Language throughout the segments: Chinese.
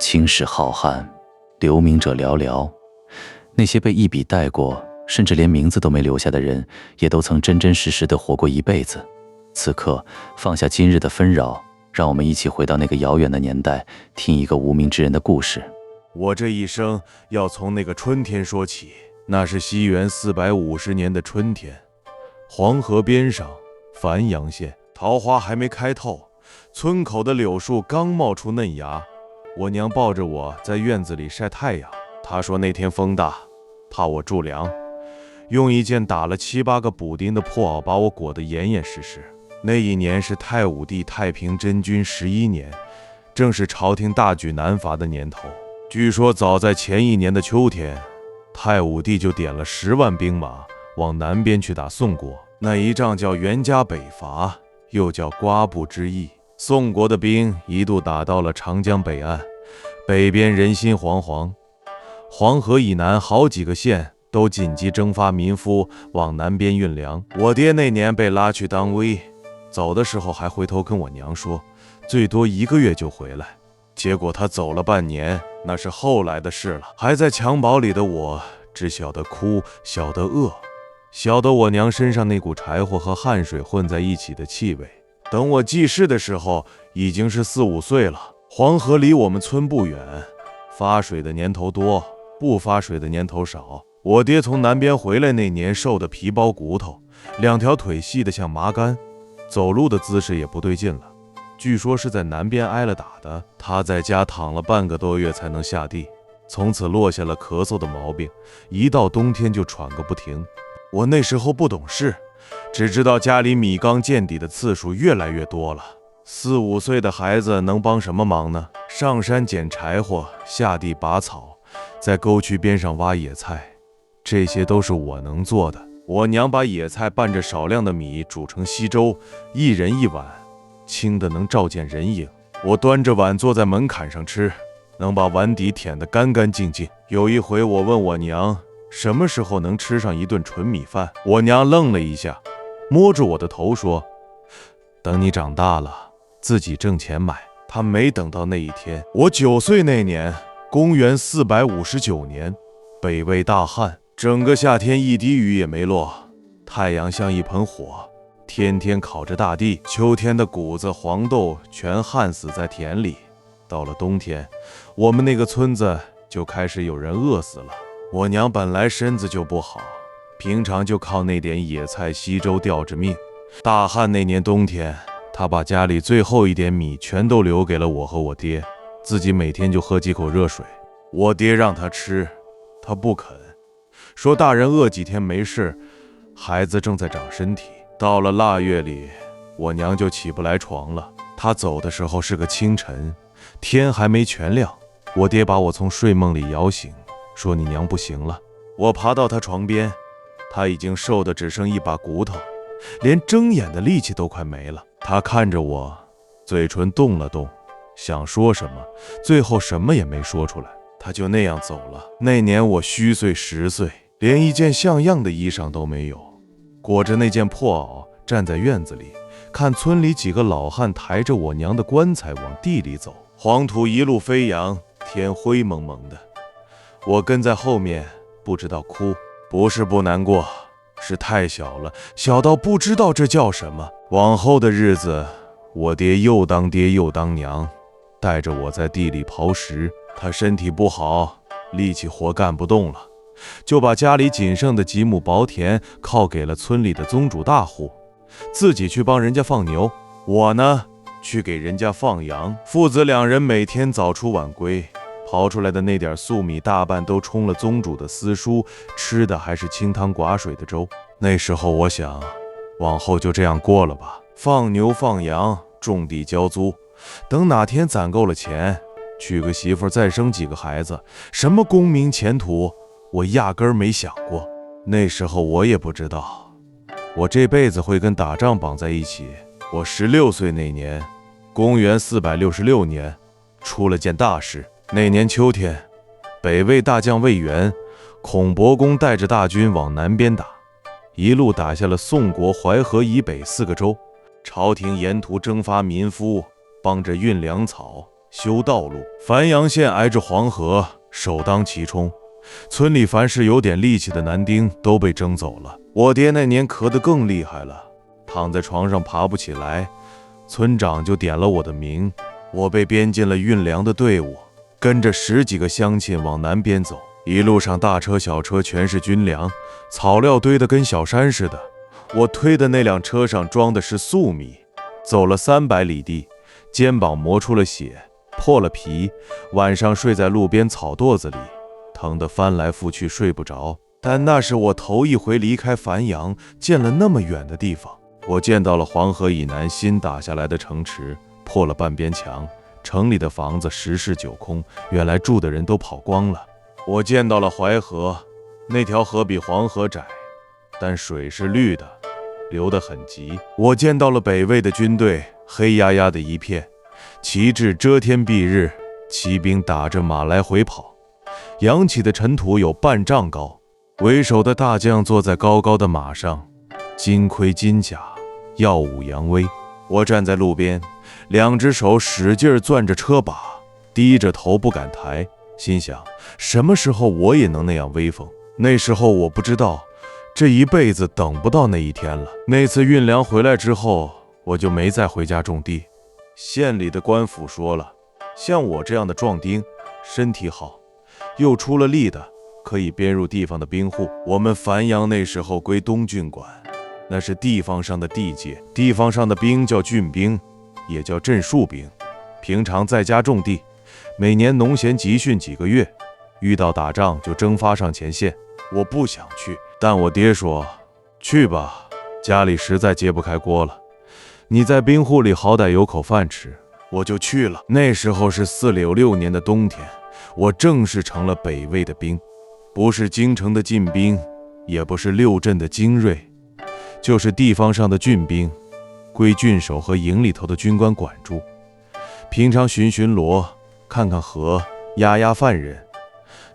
青史浩瀚，留名者寥寥。那些被一笔带过，甚至连名字都没留下的人，也都曾真真实实地活过一辈子。此刻，放下今日的纷扰，让我们一起回到那个遥远的年代，听一个无名之人的故事。我这一生要从那个春天说起，那是西元450年的春天，黄河边上，繁阳县，桃花还没开透，村口的柳树刚冒出嫩芽。我娘抱着我在院子里晒太阳，她说那天风大，怕我着凉，用一件打了7、8个补丁的破袄把我裹得严严实实。那一年是太武帝太平真君11年，正是朝廷大举南伐的年头。据说早在前一年的秋天，太武帝就点了10万兵马往南边去打宋国。那一仗叫袁家北伐，又叫瓜埠之役。宋国的兵一度打到了长江北岸，北边人心惶惶，黄河以南好几个县都紧急征发民夫往南边运粮。我爹那年被拉去当威，走的时候还回头跟我娘说，最多1个月就回来。结果他走了半年，那是后来的事了。还在襁褓里的我，只晓得哭，晓得饿，晓得我娘身上那股柴火和汗水混在一起的气味。等我记事的时候，已经是4、5岁了。黄河离我们村不远，发水的年头多，不发水的年头少。我爹从南边回来那年，瘦得皮包骨头，2条腿细得像麻杆，走路的姿势也不对劲了。据说是在南边挨了打的，他在家躺了半个多月才能下地，从此落下了咳嗽的毛病，一到冬天就喘个不停。我那时候不懂事，只知道家里米缸见底的次数越来越多了。4、5岁的孩子能帮什么忙呢？上山捡柴火，下地拔草，在沟渠边上挖野菜，这些都是我能做的。我娘把野菜拌着少量的米煮成稀粥，一人1碗，轻的能照见人影。我端着碗坐在门槛上吃，能把碗底舔得干干净净。有一回我问我娘什么时候能吃上一顿纯米饭，我娘愣了一下，摸住我的头说，等你长大了自己挣钱买。她没等到那一天。我9岁那年，公元459年，北魏大旱，整个夏天一滴雨也没落，太阳像一盆火，天天烤着大地，秋天的谷子黄豆全旱死在田里。到了冬天，我们那个村子就开始有人饿死了。我娘本来身子就不好，平常就靠那点野菜稀粥吊着命。大旱那年冬天，她把家里最后一点米全都留给了我和我爹，自己每天就喝几口热水。我爹让她吃，她不肯，说大人饿几天没事，孩子正在长身体。到了腊月里，我娘就起不来床了。她走的时候是个清晨，天还没全亮，我爹把我从睡梦里摇醒，说你娘不行了。我爬到她床边，她已经瘦得只剩一把骨头，连睁眼的力气都快没了。她看着我，嘴唇动了动，想说什么，最后什么也没说出来。她就那样走了。那年我虚岁10岁，连一件像样的衣裳都没有，裹着那件破袄站在院子里，看村里几个老汉抬着我娘的棺材往地里走。黄土一路飞扬，天灰蒙蒙的，我跟在后面，不知道哭，不是不难过，是太小了，小到不知道这叫什么。往后的日子，我爹又当爹又当娘，带着我在地里刨食。他身体不好，力气活干不动了，就把家里仅剩的几亩薄田靠给了村里的宗主大户，自己去帮人家放牛。我呢，去给人家放羊。父子2人每天早出晚归，刨出来的那点粟米大半都冲了宗主的私塾，吃的还是清汤寡水的粥。那时候我想，往后就这样过了吧，放牛放羊，种地交租，等哪天攒够了钱，娶个媳妇再生几个孩子，什么功名前途我压根儿没想过。那时候我也不知道我这辈子会跟打仗绑在一起。我16岁那年，公元466年，出了件大事。那年秋天，北魏大将魏源、孔伯公带着大军往南边打，一路打下了宋国淮河以北4个州。朝廷沿途征发民夫，帮着运粮草。修道路。繁阳县挨着黄河，首当其冲。村里凡是有点力气的男丁都被征走了。我爹那年咳得更厉害了，躺在床上爬不起来，村长就点了我的名，我被编进了运粮的队伍，跟着10几个乡亲往南边走。一路上大车小车全是军粮，草料堆得跟小山似的。我推的那辆车上装的是粟米，走了300里地，肩膀磨出了血，破了皮，晚上睡在路边草垛子里，疼得翻来覆去睡不着。但那是我头一回离开繁阳，见了那么远的地方。我见到了黄河以南新打下来的城池，破了半边墙，城里的房子10室9空，原来住的人都跑光了。我见到了淮河，那条河比黄河窄，但水是绿的，流得很急。我见到了北魏的军队，黑压压的一片，旗帜遮天蔽日，骑兵打着马来回跑，扬起的尘土有半丈高，为首的大将坐在高高的马上，金盔金甲，耀武扬威。我站在路边，2只手使劲攥着车把，低着头不敢抬，心想什么时候我也能那样威风。那时候我不知道，这一辈子等不到那一天了。那次运粮回来之后，我就没再回家种地。县里的官府说了，像我这样的壮丁，身体好，又出了力的，可以编入地方的兵户。我们繁阳那时候归东郡管，那是地方上的地界，地方上的兵叫郡兵，也叫镇戍兵。平常在家种地，每年农闲集训几个月，遇到打仗就征发上前线。我不想去，但我爹说去吧，家里实在揭不开锅了，你在兵户里好歹有口饭吃。我就去了。那时候是496年的冬天，我正式成了北魏的兵，不是京城的禁兵，也不是六镇的精锐，就是地方上的郡兵，归郡守和营里头的军官管住。平常巡逻，看看河，压压犯人，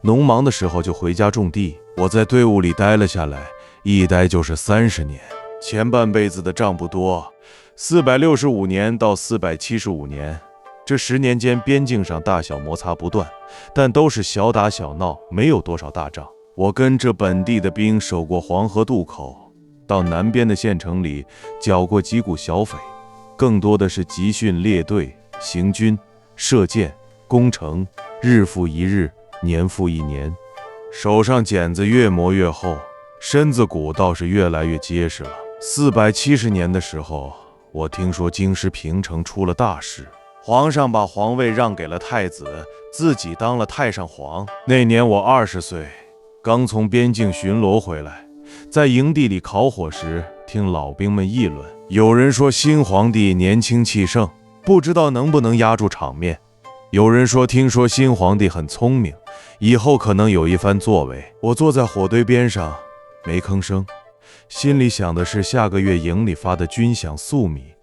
农忙的时候就回家种地。我在队伍里待了下来，一待就是30年。前半辈子的仗不多，465年到475年，这10年间边境上大小摩擦不断，但都是小打小闹，没有多少大仗。我跟着本地的兵守过黄河渡口，到南边的县城里剿过几股小匪，更多的是集训列队、行军、射箭、攻城，日复一日，年复一年。手上茧子越磨越厚，身子骨倒是越来越结实了。470年的时候，我听说京师平城出了大事，皇上把皇位让给了太子，自己当了太上皇。那年我20岁，刚从边境巡逻回来，在营地里烤火时，听老兵们议论，有人说新皇帝年轻气盛，不知道能不能压住场面；有人说听说新皇帝很聪明，以后可能有一番作为。我坐在火堆边上，没吭声，心里想的是下个月营里发的军饷粟米，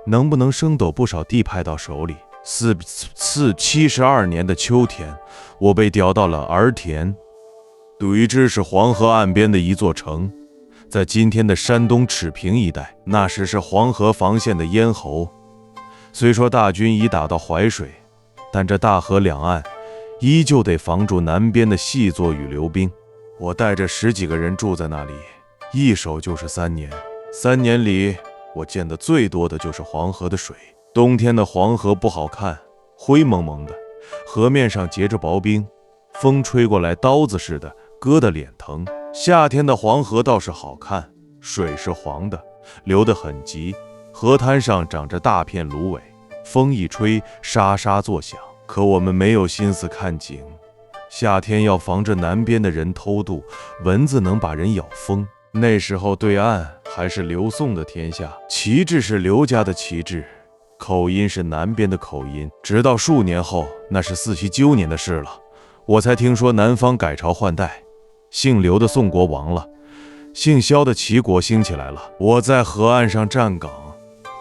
能不能升斗不少地派到手里。72年的秋天，我被调到了儿田，碓之是黄河岸边的一座城，在今天的山东敕平一带，那时是黄河防线的咽喉。虽说大军已打到淮水，但这大河两岸依旧得防住南边的细作与流兵。我带着10几个人住在那里，一守就是3年。3年里，我见的最多的就是黄河的水。冬天的黄河不好看，灰蒙蒙的，河面上结着薄冰，风吹过来刀子似的，割得脸疼。夏天的黄河倒是好看，水是黄的，流得很急，河滩上长着大片芦苇，风一吹，沙沙作响。可我们没有心思看景，夏天要防着南边的人偷渡，蚊子能把人咬疯。那时候对岸还是刘宋的天下，旗帜是刘家的旗帜，口音是南边的口音。直到数年后，那是4七9年的事了，我才听说南方改朝换代，姓刘的宋国亡了，姓萧的齐国兴起来了。我在河岸上站岗，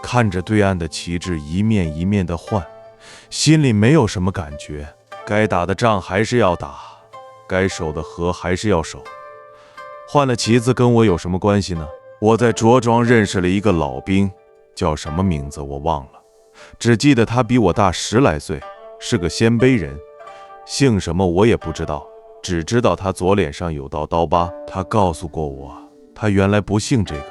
看着对岸的旗帜一面一面的换，心里没有什么感觉。该打的仗还是要打，该守的河还是要守。换了旗子跟我有什么关系呢？我在着庄认识了一个老兵，叫什么名字我忘了，只记得他比我大10来岁，是个鲜卑人，姓什么我也不知道，只知道他左脸上有道刀疤。他告诉过我，他原来不姓这个，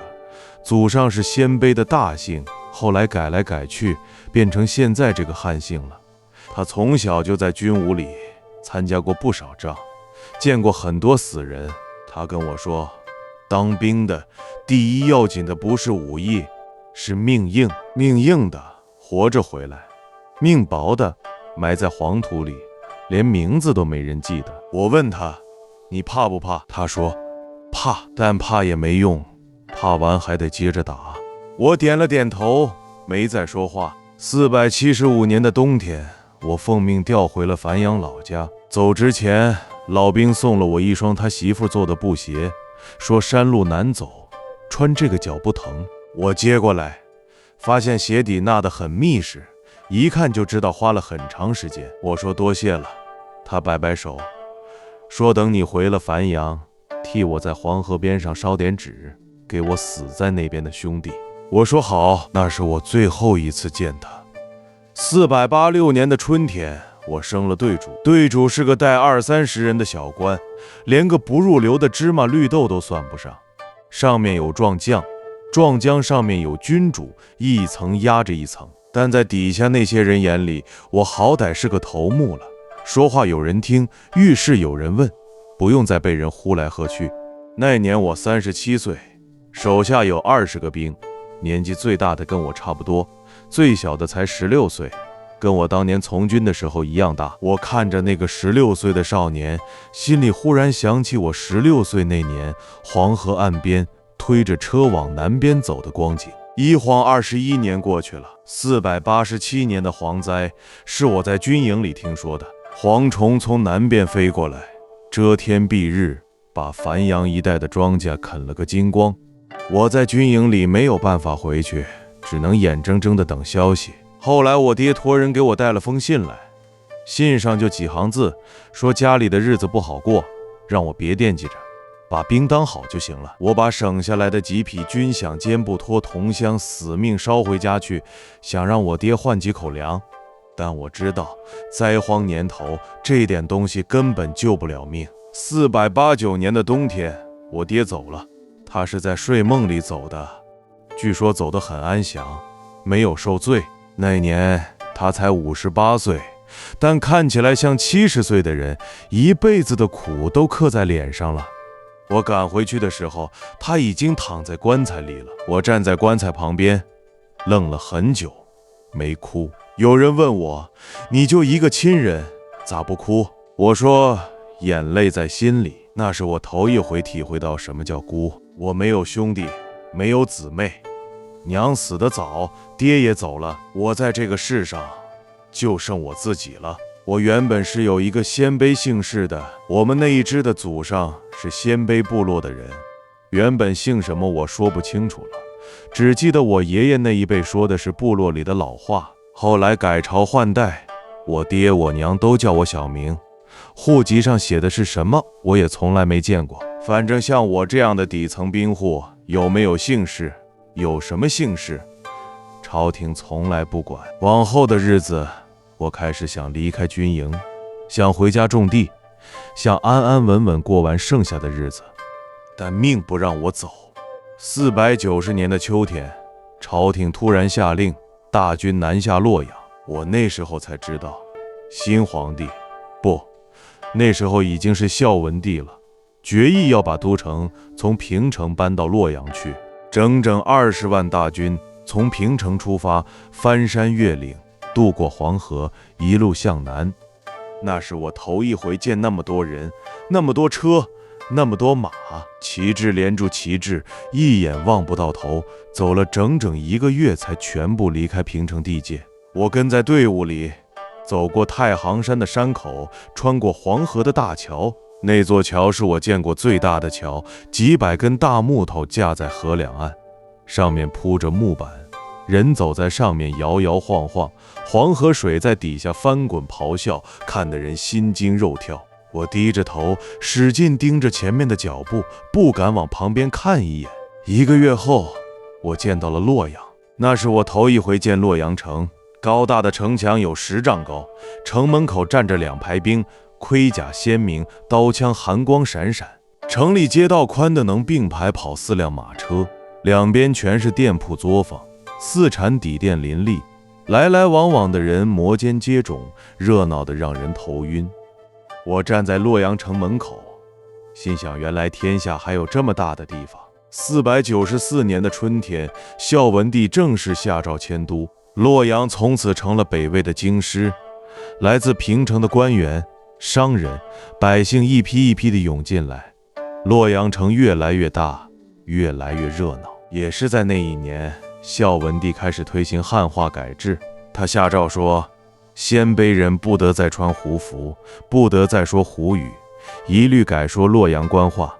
祖上是鲜卑的大姓，后来改来改去，变成现在这个汉姓了。他从小就在军伍里参加过不少仗，见过很多死人。他跟我说，当兵的第一要紧的不是武艺，是命硬。命硬的活着回来，命薄的埋在黄土里，连名字都没人记得。我问他，你怕不怕？他说怕，但怕也没用，怕完还得接着打。我点了点头，没再说话。475年的冬天，我奉命调回了繁阳老家。走之前，老兵送了我一双他媳妇做的布鞋，说山路难走，穿这个脚不疼。我接过来，发现鞋底纳得很密实，一看就知道花了很长时间。我说多谢了，他摆摆手，说等你回了繁阳，替我在黄河边上烧点纸，给我死在那边的兄弟。我说好，那是我最后一次见他。486年的春天，我升了队主，队主是个带20-30人的小官，连个不入流的芝麻绿豆都算不上。上面有壮将，壮将上面有军主，一层压着一层。但在底下那些人眼里，我好歹是个头目了，说话有人听，遇事有人问，不用再被人呼来喝去。那年我37岁，手下有20个兵，年纪最大的跟我差不多，最小的才16岁，跟我当年从军的时候一样大。我看着那个16岁的少年，心里忽然想起我16岁那年黄河岸边推着车往南边走的光景。一晃21年过去了，487年的蝗灾是我在军营里听说的。蝗虫从南边飞过来，遮天蔽日，把繁阳一带的庄稼啃了个精光。我在军营里没有办法回去，只能眼睁睁地等消息。后来我爹托人给我带了封信来，信上就几行字，说家里的日子不好过，让我别惦记着，把兵当好就行了。我把省下来的几匹军饷肩部托铜箱死命烧回家去，想让我爹换几口粮。但我知道灾荒年头，这点东西根本救不了命。489年的冬天，我爹走了，他是在睡梦里走的，据说走得很安详，没有受罪。那年他才58岁，但看起来像70岁的人，一辈子的苦都刻在脸上了。我赶回去的时候，他已经躺在棺材里了。我站在棺材旁边，愣了很久，没哭。有人问我，你就一个亲人，咋不哭？我说，眼泪在心里。那是我头一回体会到什么叫孤。我没有兄弟，没有姊妹，娘死得早，爹也走了，我在这个世上就剩我自己了。我原本是有一个鲜卑姓氏的，我们那一支的祖上是鲜卑部落的人，原本姓什么我说不清楚了，只记得我爷爷那一辈说的是部落里的老话。后来改朝换代，我爹我娘都叫我小名，户籍上写的是什么我也从来没见过。反正像我这样的底层兵户，有没有姓氏，有什么姓氏，朝廷从来不管。往后的日子，我开始想离开军营，想回家种地，想安安稳稳过完剩下的日子，但命不让我走。490年的秋天，朝廷突然下令大军南下洛阳。我那时候才知道，新皇帝不，那时候已经是孝文帝了，决意要把都城从平城搬到洛阳去。整整20万大军从平城出发，翻山越岭，渡过黄河，一路向南。那是我头一回见那么多人，那么多车，那么多马，旗帜连住旗帜，一眼望不到头，走了整整1个月才全部离开平城地界。我跟在队伍里，走过太行山的山口，穿过黄河的大桥。那座桥是我见过最大的桥，几百根大木头架在河两岸，上面铺着木板，人走在上面摇摇晃晃，黄河水在底下翻滚咆哮，看得人心惊肉跳。我低着头，使劲盯着前面的脚步，不敢往旁边看一眼。1个月后，我见到了洛阳，那是我头一回见洛阳城，高大的城墙有10丈高，城门口站着2排兵，盔甲鲜明，刀枪寒光闪闪。城里街道宽的能并排跑4辆马车，两边全是店铺作坊，四产底店林立，来来往往的人摩肩接踵，热闹得让人头晕。我站在洛阳城门口，心想原来天下还有这么大的地方。494年的春天，孝文帝正式下诏迁都，洛阳从此成了北魏的京师。来自平城的官员、商人、百姓一批一批地涌进来，洛阳城越来越大，越来越热闹。也是在那一年，孝文帝开始推行汉化改制。他下诏说，鲜卑人不得再穿胡服，不得再说胡语，一律改说洛阳官话，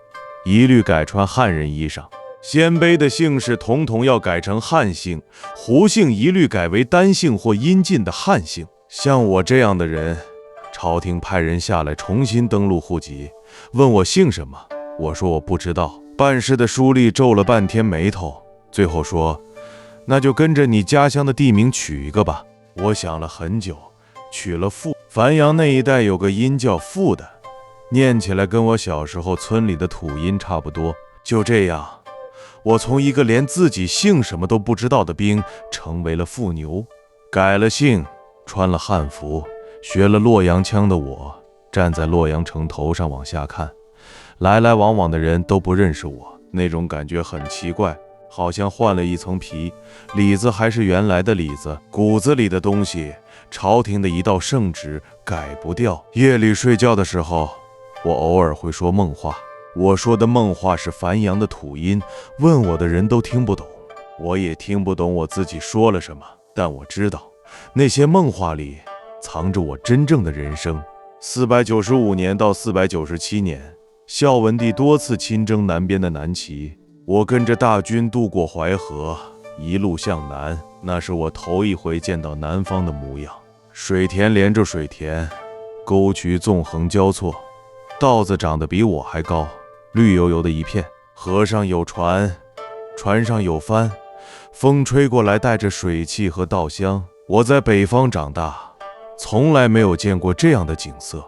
一律改穿汉人衣裳。鲜卑的姓氏统统要改成汉姓，胡姓一律改为单姓或音近的汉姓。像我这样的人，朝廷派人下来重新登录户籍，问我姓什么，我说我不知道。办事的书吏皱了半天眉头，最后说，那就跟着你家乡的地名取一个吧。我想了很久，取了富。繁阳那一带有个音叫富的，念起来跟我小时候村里的土音差不多。就这样，我从一个连自己姓什么都不知道的兵，成为了富牛。改了姓，穿了汉服，学了洛阳腔的我，站在洛阳城头上往下看，来来往往的人都不认识我，那种感觉很奇怪，好像换了一层皮，里子还是原来的里子，骨子里的东西，朝廷的一道圣旨改不掉。夜里睡觉的时候，我偶尔会说梦话，我说的梦话是繁阳的土音，问我的人都听不懂，我也听不懂我自己说了什么，但我知道那些梦话里藏着我真正的人生。495年到497年，孝文帝多次亲征南边的南齐，我跟着大军渡过淮河，一路向南，那是我头一回见到南方的模样。水田连着水田，沟渠纵横交错，稻子长得比我还高，绿油油的一片。河上有船，船上有帆，风吹过来带着水汽和稻香。我在北方长大，从来没有见过这样的景色，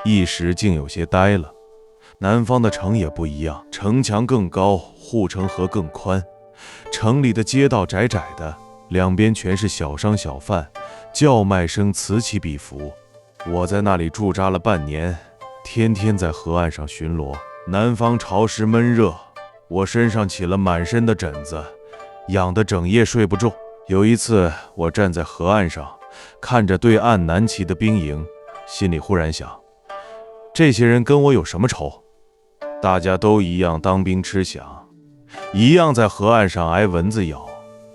一时竟有些呆了。南方的城也不一样，城墙更高，护城河更宽，城里的街道窄窄的，两边全是小商小贩，叫卖声此起彼伏。我在那里驻扎了半年，天天在河岸上巡逻。南方潮湿闷热，我身上起了满身的疹子，痒得整夜睡不着。有一次，我站在河岸上，看着对岸南齐的兵营，心里忽然想，这些人跟我有什么仇？大家都一样当兵吃饷，一样在河岸上挨蚊子咬，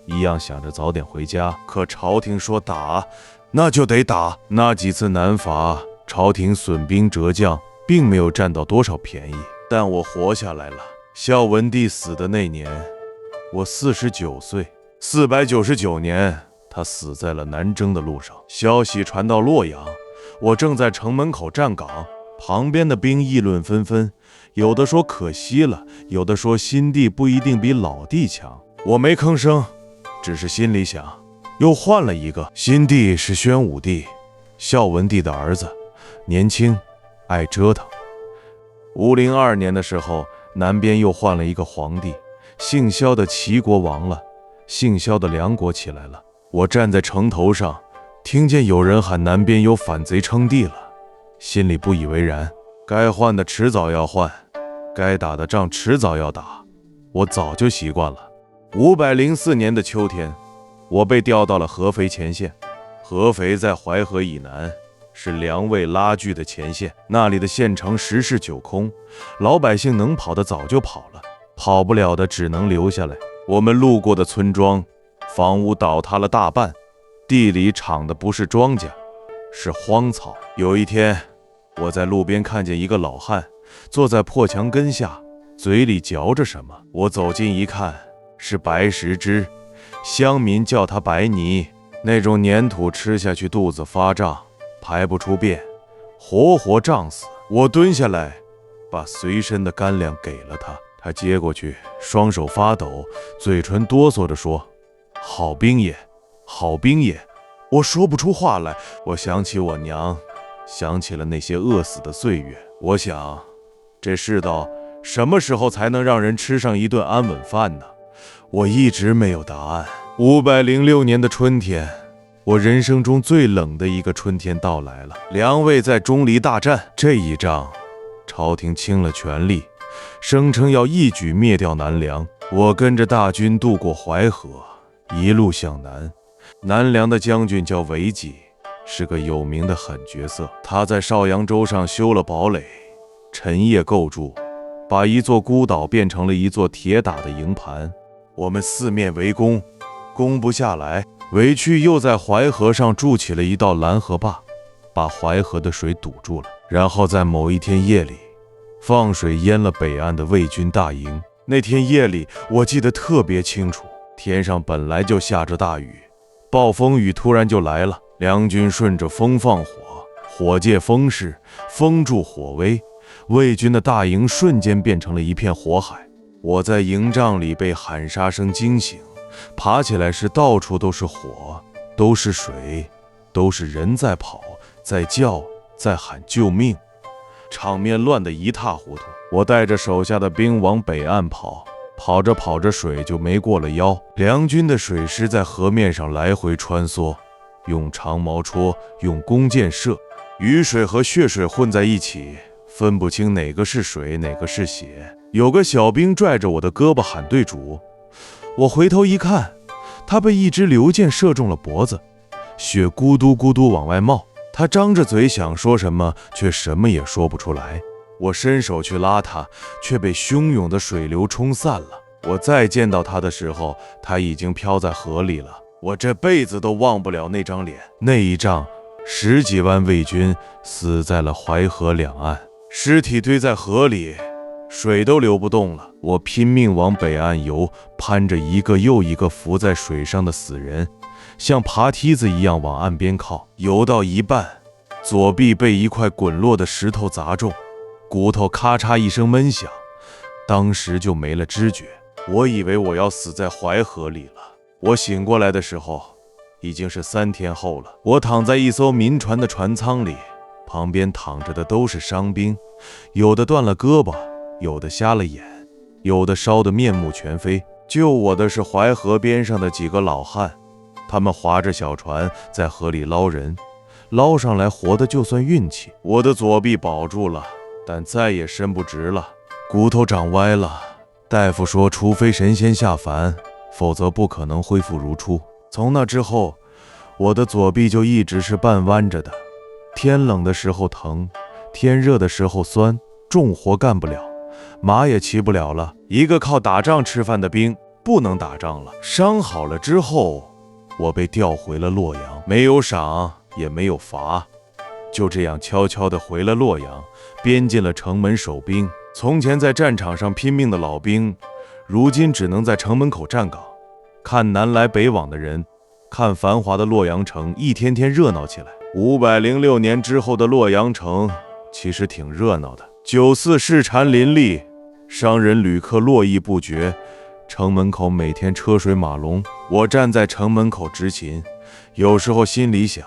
一样想着早点回家。可朝廷说打，那就得打。那几次南伐，朝廷损兵折将，并没有占到多少便宜，但我活下来了。孝文帝死的那年，我49岁。499年，他死在了南征的路上。消息传到洛阳，我正在城门口站岗，旁边的兵议论纷纷，有的说可惜了，有的说新帝不一定比老帝强。我没吭声，只是心里想，又换了一个。新帝是宣武帝，孝文帝的儿子，年轻，爱折腾。502年的时候，南边又换了一个皇帝，姓萧的齐国亡了，姓萧的梁国起来了。我站在城头上，听见有人喊南边有反贼称帝了，心里不以为然。该换的迟早要换，该打的仗迟早要打，我早就习惯了。504年的秋天，我被调到了合肥前线。合肥在淮河以南，是梁魏拉锯的前线，那里的县城十室九空，老百姓能跑的早就跑了，跑不了的只能留下来。我们路过的村庄，房屋倒塌了大半，地里长的不是庄稼，是荒草。有一天，我在路边看见一个老汉坐在破墙根下，嘴里嚼着什么。我走近一看，是白石枝，乡民叫它白泥，那种粘土吃下去肚子发胀，排不出便，活活胀死。我蹲下来，把随身的干粮给了他，他接过去，双手发抖，嘴唇哆嗦着说：好兵也，好兵也。我说不出话来。我想起我娘，想起了那些饿死的岁月。我想，这世道什么时候才能让人吃上一顿安稳饭呢？我一直没有答案。506年的春天，我人生中最冷的一个春天到来了。两位在钟离大战，这一仗，朝廷倾了全力，声称要一举灭掉南梁。我跟着大军渡过淮河，一路向南。南梁的将军叫韦济，是个有名的狠角色。他在邵阳州上修了堡垒，陈夜构筑，把一座孤岛变成了一座铁打的营盘。我们四面围攻，攻不下来，韦去又在淮河上筑起了一道拦河坝，把淮河的水堵住了。然后在某一天夜里，放水淹了北岸的魏军大营。那天夜里，我记得特别清楚，天上本来就下着大雨，暴风雨突然就来了。梁军顺着风放火，火借风势，风助火威，魏军的大营瞬间变成了一片火海。我在营帐里被喊杀声惊醒，爬起来时到处都是火，都是水，都是人在跑，在叫，在喊救命，场面乱得一塌糊涂。我带着手下的兵往北岸跑，跑着跑着水就没过了腰。梁军的水师在河面上来回穿梭，用长矛戳，用弓箭射，雨水和血水混在一起，分不清哪个是水，哪个是血。有个小兵拽着我的胳膊喊队主，我回头一看，他被一支流箭射中了脖子，血咕嘟咕嘟往外冒。他张着嘴想说什么，却什么也说不出来。我伸手去拉他，却被汹涌的水流冲散了。我再见到他的时候，他已经飘在河里了。我这辈子都忘不了那张脸。那一仗，10几万魏军死在了淮河两岸，尸体堆在河里，水都流不动了。我拼命往北岸游，攀着一个又一个浮在水上的死人，像爬梯子一样往岸边靠。游到一半，左臂被一块滚落的石头砸中，骨头咔嚓一声闷响，当时就没了知觉。我以为我要死在淮河里了。我醒过来的时候，已经是3天后了。我躺在一艘民船的船舱里，旁边躺着的都是伤兵，有的断了胳膊，有的瞎了眼，有的烧得面目全非。救我的是淮河边上的几个老汉，他们划着小船在河里捞人，捞上来活的就算运气。我的左臂保住了，但再也伸不直了，骨头长歪了。大夫说，除非神仙下凡，否则不可能恢复如初。从那之后，我的左臂就一直是半弯着的，天冷的时候疼，天热的时候酸，重活干不了，马也骑不了了。一个靠打仗吃饭的兵不能打仗了。伤好了之后，我被调回了洛阳，没有赏也没有罚，就这样悄悄地回了洛阳，编进了城门守兵。从前在战场上拼命的老兵，如今只能在城门口站岗，看南来北往的人，看繁华的洛阳城一天天热闹起来。506年之后的洛阳城其实挺热闹的，酒肆市禅林立，商人旅客络绎不绝，城门口每天车水马龙。我站在城门口执勤，有时候心里想，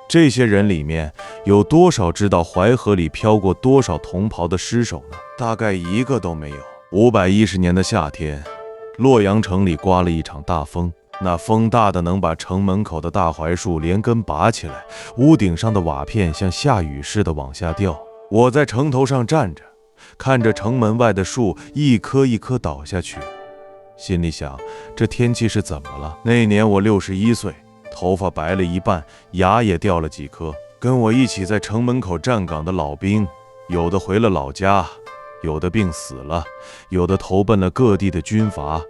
这些人里面有多少知道淮河里飘过多少同袍的尸首呢？大概一个都没有。510年的夏天，洛阳城里刮了一场大风，那风大的能把城门口的大槐树连根拔起来，屋顶上的瓦片像下雨似的往下掉。我在城头上站着，看着城门外的树一棵一棵倒下去，心里想，这天气是怎么了？那年我61岁，头发白了一半，牙也掉了几颗。跟我一起在城门口站岗的老兵，有的回了老家，有的病死了，有的投奔了各地的军阀。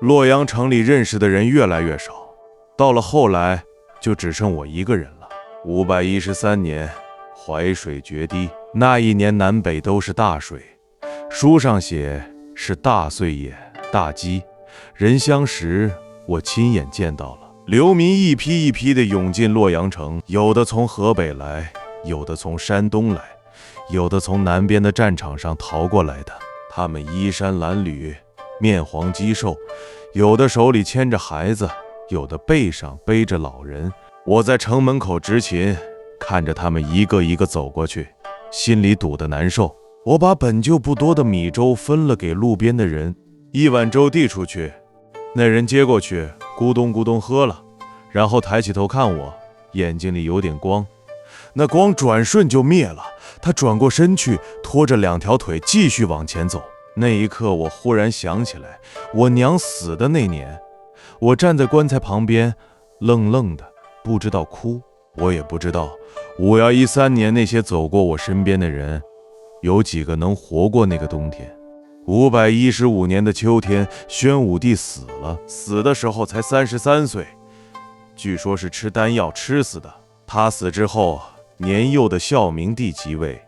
洛阳城里认识的人越来越少，到了后来就只剩我一个人了。513年，淮水决堤，那一年南北都是大水，书上写是大岁也，大饥，人相识，我亲眼见到了。流民一批一批地涌进洛阳城，有的从河北来，有的从山东来，有的从南边的战场上逃过来的。他们衣衫褴褛，面黄肌瘦，有的手里牵着孩子，有的背上背着老人。我在城门口执勤，看着他们一个一个走过去，心里堵得难受。我把本就不多的米粥分了给路边的人，1碗粥递出去，那人接过去，咕咚咕咚喝了，然后抬起头看我，眼睛里有点光，那光转瞬就灭了。他转过身去，拖着2条腿继续往前走。那一刻，我忽然想起来，我娘死的那年，我站在棺材旁边，愣愣的，不知道哭，我也不知道5113年那些走过我身边的人，有几个能活过那个冬天。515年的秋天，宣武帝死了，死的时候才33岁，据说是吃丹药吃死的。他死之后，年幼的孝明帝即位，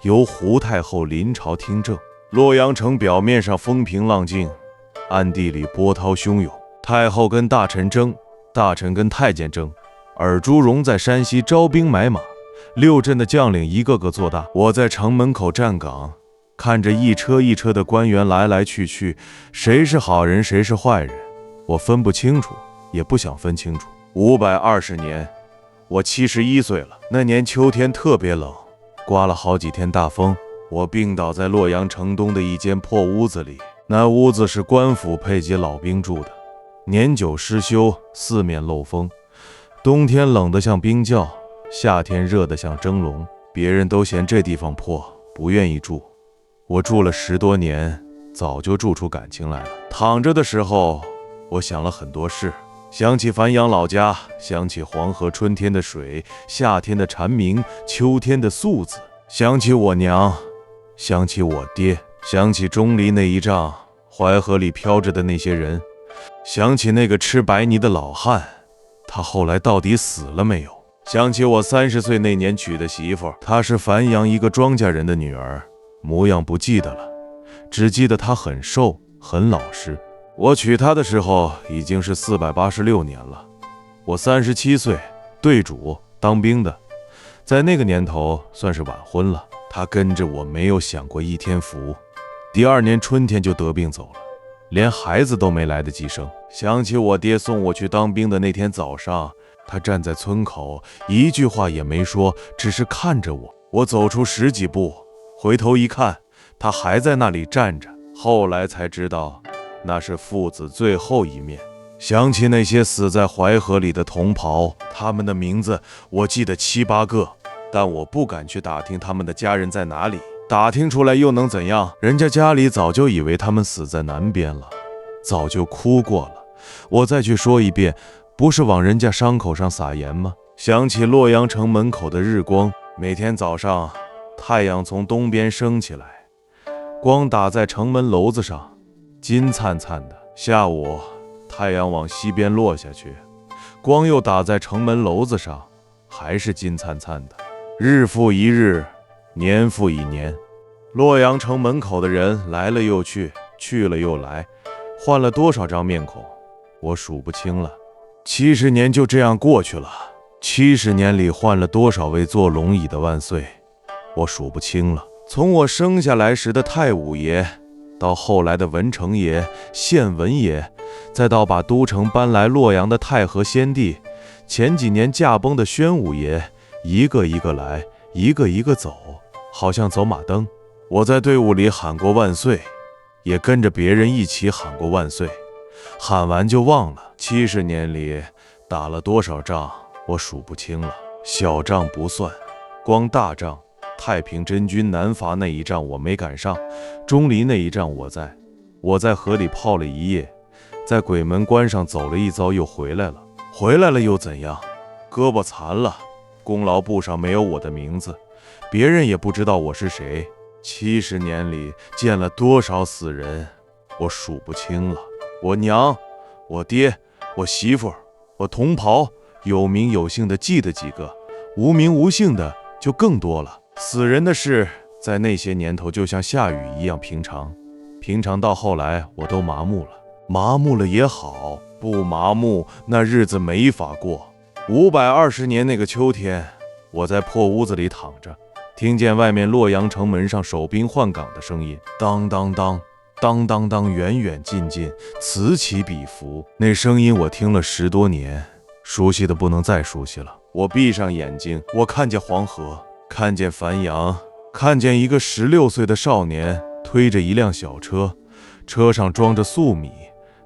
由胡太后临朝听政。洛阳城表面上风平浪静，暗地里波涛汹涌。太后跟大臣争，大臣跟太监争。尔朱荣在山西招兵买马，6镇的将领一个个做大。我在城门口站岗，看着一车一车的官员来来去去，谁是好人谁是坏人，我分不清楚，也不想分清楚。520年，我71岁了。那年秋天特别冷，刮了好几天大风。我病倒在洛阳城东的一间破屋子里，那屋子是官府配给老兵住的，年久失修，四面漏风，冬天冷得像冰窖，夏天热得像蒸笼。别人都嫌这地方破，不愿意住，我住了10多年，早就住出感情来了。躺着的时候，我想了很多事，想起繁阳老家，想起黄河春天的水，夏天的蝉鸣，秋天的粟子，想起我娘，想起我爹，想起钟离那一仗，淮河里飘着的那些人，想起那个吃白泥的老汉，他后来到底死了没有？想起我30岁那年娶的媳妇，她是繁阳一个庄稼人的女儿，模样不记得了，只记得她很瘦，很老实。我娶她的时候已经是486年了，我37岁，队主，当兵的，在那个年头算是晚婚了。她跟着我没有享过一天福，第2年春天就得病走了，连孩子都没来得及生。想起我爹送我去当兵的那天早上，他站在村口，一句话也没说，只是看着我。我走出10几步，回头一看，他还在那里站着。后来才知道，那是父子最后一面。想起那些死在淮河里的同袍，他们的名字我记得7、8个，但我不敢去打听他们的家人在哪里，打听出来又能怎样？人家家里早就以为他们死在南边了，早就哭过了。我再去说一遍，不是往人家伤口上撒盐吗？想起洛阳城门口的日光，每天早上太阳从东边升起来，光打在城门楼子上，金灿灿的。下午太阳往西边落下去，光又打在城门楼子上，还是金灿灿的。日复一日，年复一年，洛阳城门口的人来了又去，去了又来，换了多少张面孔，我数不清了。70年就这样过去了，70年里换了多少位坐龙椅的万岁，我数不清了。从我生下来时的太武爷，到后来的文成爷、献文爷，再到把都城搬来洛阳的太和先帝，前几年驾崩的宣武爷，一个一个来，一个一个走，好像走马灯。我在队伍里喊过万岁，也跟着别人一起喊过万岁，喊完就忘了。70年里打了多少仗，我数不清了。小仗不算，光大仗，太平真军南伐那一仗我没赶上，钟离那一仗我在河里泡了一夜，在鬼门关上走了一遭又回来了。回来了又怎样？胳膊残了，功劳簿上没有我的名字，别人也不知道我是谁。70年里见了多少死人，我数不清了。我娘，我爹，我媳妇，我同袍，有名有姓的记得几个，无名无姓的就更多了。死人的事在那些年头就像下雨一样平常，平常到后来我都麻木了。麻木了也好，不麻木那日子没法过。520年那个秋天，我在破屋子里躺着，听见外面洛阳城门上守兵换岗的声音，当当当，当当当，远远近近，此起彼伏。那声音我听了10多年，熟悉的不能再熟悉了。我闭上眼睛，我看见黄河，看见樊阳，看见一个16岁的少年推着一辆小车，车上装着粟米，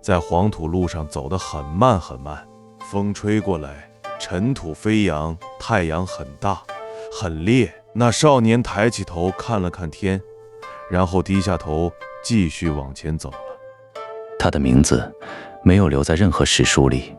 在黄土路上走得很慢很慢。风吹过来，尘土飞扬，太阳很大很烈。那少年抬起头看了看天，然后低下头继续往前走了。他的名字没有留在任何史书里，